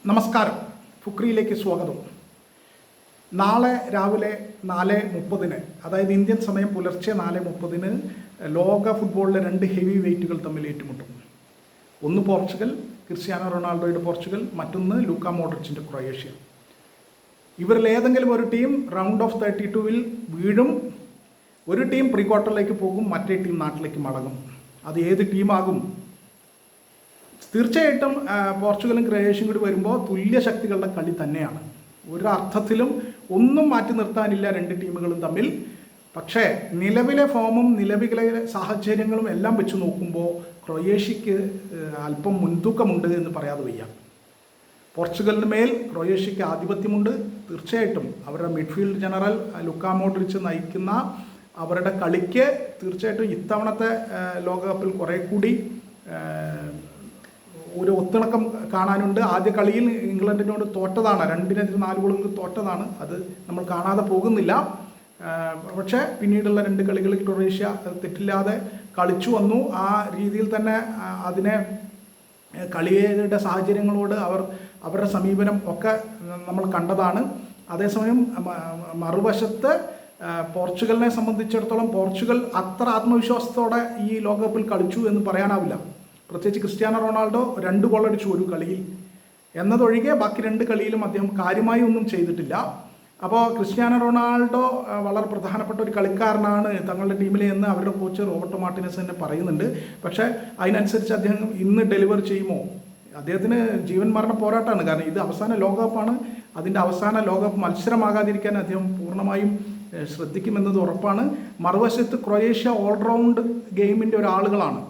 നമസ്കാരം, ഫുക്രിയിലേക്ക് സ്വാഗതം. നാളെ രാവിലെ 4:30, അതായത് ഇന്ത്യൻ സമയം പുലർച്ചെ 4:30 ലോക ഫുട്ബോളിലെ രണ്ട് ഹെവി വെയ്റ്റുകൾ തമ്മിൽ ഏറ്റുമുട്ടും. ഒന്ന് പോർച്ചുഗൽ, ക്രിസ്ത്യാനോ റൊണാൾഡോയുടെ പോർച്ചുഗൽ, മറ്റൊന്ന് ലൂക്ക മോഡ്രിച്ചിൻ്റെ ക്രൊയേഷ്യ. ഇവരിൽ ഏതെങ്കിലും ഒരു ടീം റൗണ്ട് ഓഫ് 32 വീഴും. ഒരു ടീം പ്രീ ക്വാർട്ടറിലേക്ക് പോകും, മറ്റേ ടീം നാട്ടിലേക്ക് മടങ്ങും. അത് ഏത് ടീമാകും? തീർച്ചയായിട്ടും പോർച്ചുഗലും ക്രൊയേഷ്യയും കൂടി വരുമ്പോൾ തുല്യ ശക്തികളുടെ കളി തന്നെയാണ്. ഒരർത്ഥത്തിലും ഒന്നും മാറ്റി നിർത്താനില്ല രണ്ട് ടീമുകളും തമ്മിൽ. പക്ഷേ നിലവിലെ ഫോമും നിലവിലെ സാഹചര്യങ്ങളും എല്ലാം വെച്ച് നോക്കുമ്പോൾ ക്രൊയേഷ്യക്ക് അല്പം മുൻതൂക്കമുണ്ട് എന്ന് പറയാതെ വയ്യ. പോർച്ചുഗലിന് മേൽ ക്രൊയേഷ്യക്ക് ആധിപത്യമുണ്ട്. തീർച്ചയായിട്ടും അവരുടെ മിഡ്ഫീൽഡ് ജനറൽ ലുക്ക മോഡ്രിച്ച് നയിക്കുന്ന അവരുടെ കളിക്ക് തീർച്ചയായിട്ടും ഇത്തവണത്തെ ലോകകപ്പിൽ കുറേ കൂടി ഒരു ഒത്തിണക്കം കാണാനുണ്ട്. ആദ്യ കളിയിൽ ഇംഗ്ലണ്ടിനോട് തോറ്റതാണ്, 2-4 ഗോളുകൾ തോറ്റതാണ്. അത് നമ്മൾ കാണാതെ പോകുന്നില്ല. പക്ഷേ പിന്നീടുള്ള 2 കളികളിൽ ക്രൊയേഷ്യ തെറ്റില്ലാതെ കളിച്ചു വന്നു. ആ രീതിയിൽ തന്നെ അതിനെ കളിയുടെ സാഹചര്യങ്ങളോട് അവരുടെ സമീപനം ഒക്കെ നമ്മൾ കണ്ടതാണ്. അതേസമയം മറുവശത്ത് പോർച്ചുഗലിനെ സംബന്ധിച്ചിടത്തോളം പോർച്ചുഗൽ അത്ര ആത്മവിശ്വാസത്തോടെ ഈ ലോകകപ്പിൽ കളിച്ചു എന്ന് പറയാനാവില്ല. പ്രത്യേകിച്ച് ക്രിസ്ത്യാനോ റൊണാൾഡോ 2 ഗോൾ അടിച്ചു ഒരു കളിയിൽ എന്നതൊഴികെ ബാക്കി 2 കളിയിലും അദ്ദേഹം കാര്യമായി ഒന്നും ചെയ്തിട്ടില്ല. അപ്പോൾ ക്രിസ്ത്യാനോ റൊണാൾഡോ വളരെ പ്രധാനപ്പെട്ട ഒരു കളിക്കാരനാണ് തങ്ങളുടെ ടീമിലെ എന്ന് അവരുടെ കോച്ച് റോബർട്ടോ മാർട്ടിനസ് തന്നെ പറയുന്നുണ്ട്. പക്ഷേ അതിനനുസരിച്ച് അദ്ദേഹം ഇന്ന് ഡെലിവർ ചെയ്യുമോ? അദ്ദേഹത്തിന് ജീവൻ മരണ പോരാട്ടമാണ്. കാരണം ഇത് അവസാന ലോകകപ്പാണ്. അതിൻ്റെ അവസാന ലോകകപ്പ് മത്സരമാകാതിരിക്കാൻ അദ്ദേഹം പൂർണ്ണമായും ശ്രദ്ധിക്കുമെന്നത് ഉറപ്പാണ്. മറുവശത്ത് ക്രൊയേഷ്യ ഓൾറൗണ്ട് ഗെയിമിൻ്റെ ഒരാളുകളാണ്.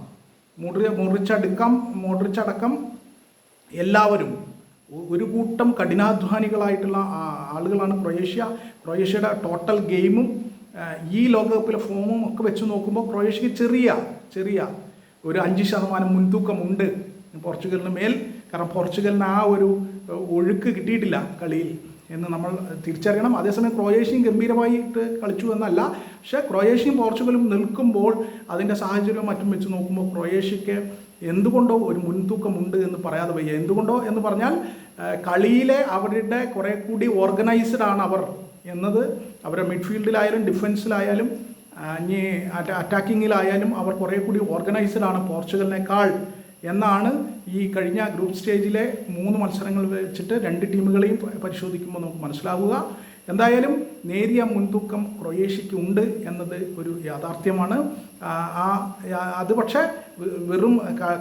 മോഡ്രിച്ചടക്കം എല്ലാവരും ഒരു കൂട്ടം കഠിനാധ്വാനികളായിട്ടുള്ള ആളുകളാണ് ക്രൊയേഷ്യയുടെ ടോട്ടൽ ഗെയിമും ഈ ലോകകപ്പിലെ ഫോമും ഒക്കെ വെച്ച് നോക്കുമ്പോൾ ക്രൊയേഷ്യക്ക് ചെറിയ ഒരു 5% മുൻതൂക്കമുണ്ട് പോർച്ചുഗലിന് മേൽ. കാരണം പോർച്ചുഗലിന് ആ ഒരു ഒഴുക്ക് കിട്ടിയിട്ടില്ല കളിയിൽ എന്ന് നമ്മൾ തിരിച്ചറിയണം. അതേസമയം ക്രൊയേഷ്യയും ഗംഭീരമായിട്ട് കളിച്ചു എന്നല്ല, പക്ഷേ ക്രൊയേഷ്യയും പോർച്ചുഗലും നിൽക്കുമ്പോൾ അതിൻ്റെ സാഹചര്യവും മറ്റും വെച്ച് നോക്കുമ്പോൾ ക്രൊയേഷ്യക്ക് എന്തുകൊണ്ടോ ഒരു മുൻതൂക്കമുണ്ട് എന്ന് പറയാതെ വയ്യ. എന്തുകൊണ്ടോ എന്ന് പറഞ്ഞാൽ കളിയിലെ അവരുടെ കുറേ കൂടി ഓർഗനൈസ്ഡ് ആണ് അവർ എന്നത്. അവരുടെ മിഡ്ഫീൽഡിലായാലും ഡിഫൻസിലായാലും ഇനി അറ്റാക്കിങ്ങിലായാലും അവർ കുറേ കൂടി ഓർഗനൈസ്ഡ് ആണ് പോർച്ചുഗലിനേക്കാൾ എന്നാണ് ഈ കഴിഞ്ഞ ഗ്രൂപ്പ് സ്റ്റേജിലെ 3 മത്സരങ്ങൾ വെച്ചിട്ട് 2 ടീമുകളെയും പരിശോധിക്കുമ്പോൾ നമുക്ക് മനസ്സിലാവുക. എന്തായാലും നേരിയ മുൻതൂക്കം ക്രൊയേഷ്യയ്ക്ക് ഉണ്ട് എന്നത് ഒരു യാഥാർത്ഥ്യമാണ്. അത് പക്ഷേ വെറും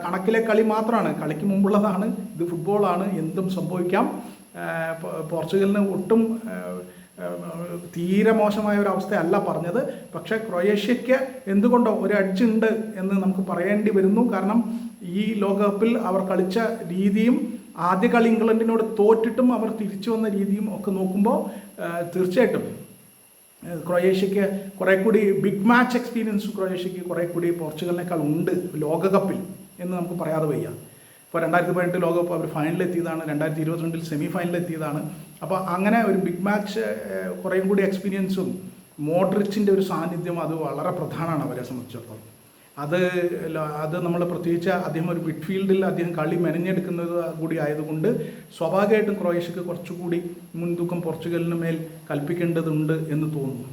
കണക്കിലെ കളി മാത്രമാണ്, കളിക്ക് മുമ്പുള്ളതാണ്. ഇത് ഫുട്ബോളാണ്, എന്തും സംഭവിക്കാം. പോർച്ചുഗലിന് ഒട്ടും തീരെ മോശമായ ഒരു അവസ്ഥയല്ല പറഞ്ഞത്. പക്ഷേ ക്രൊയേഷ്യയ്ക്ക് എന്തുകൊണ്ടോ ഒരു എഡ്ജ് ഉണ്ട് എന്ന് നമുക്ക് പറയേണ്ടി വരുന്നു. കാരണം ഈ ലോകകപ്പിൽ അവർ കളിച്ച രീതിയും ആദ്യ കളി ഇംഗ്ലണ്ടിനോട് തോറ്റിട്ടും അവർ തിരിച്ചു വന്ന രീതിയും ഒക്കെ നോക്കുമ്പോൾ തീർച്ചയായിട്ടും ക്രൊയേഷ്യയ്ക്ക് കുറേ കൂടി ബിഗ് മാച്ച് എക്സ്പീരിയൻസ് ക്രൊയേഷ്യയ്ക്ക് കുറേ കൂടി പോർച്ചുഗലിനേക്കാൾ ഉണ്ട് ലോകകപ്പിൽ എന്ന് നമുക്ക് പറയാതെ വയ്യ. ഇപ്പോൾ 2018 ലോകകപ്പ് അവർ ഫൈനലിലെത്തിയതാണ്, 2022 സെമി ഫൈനലിലെത്തിയതാണ്. അപ്പോൾ അങ്ങനെ ഒരു ബിഗ് മാച്ച് കുറേ കൂടി എക്സ്പീരിയൻസും മോഡ്രിച്ചിൻ്റെ ഒരു സാന്നിധ്യം അത് വളരെ പ്രധാനമാണ് അവരെ സംബന്ധിച്ചിടത്തോളം. അത് നമ്മൾ പ്രത്യേകിച്ച് അദ്ദേഹം ഒരു മിഡ്ഫീൽഡിൽ അദ്ദേഹം കളി മെനഞ്ഞെടുക്കുന്നത് കൂടി ആയതുകൊണ്ട് സ്വാഭാവികമായിട്ടും ക്രൊയേഷ്യക്ക് കുറച്ചുകൂടി മുൻതൂക്കം പോർച്ചുഗലിന് മേൽ കൽപ്പിക്കേണ്ടതുണ്ട് എന്ന് തോന്നുന്നു.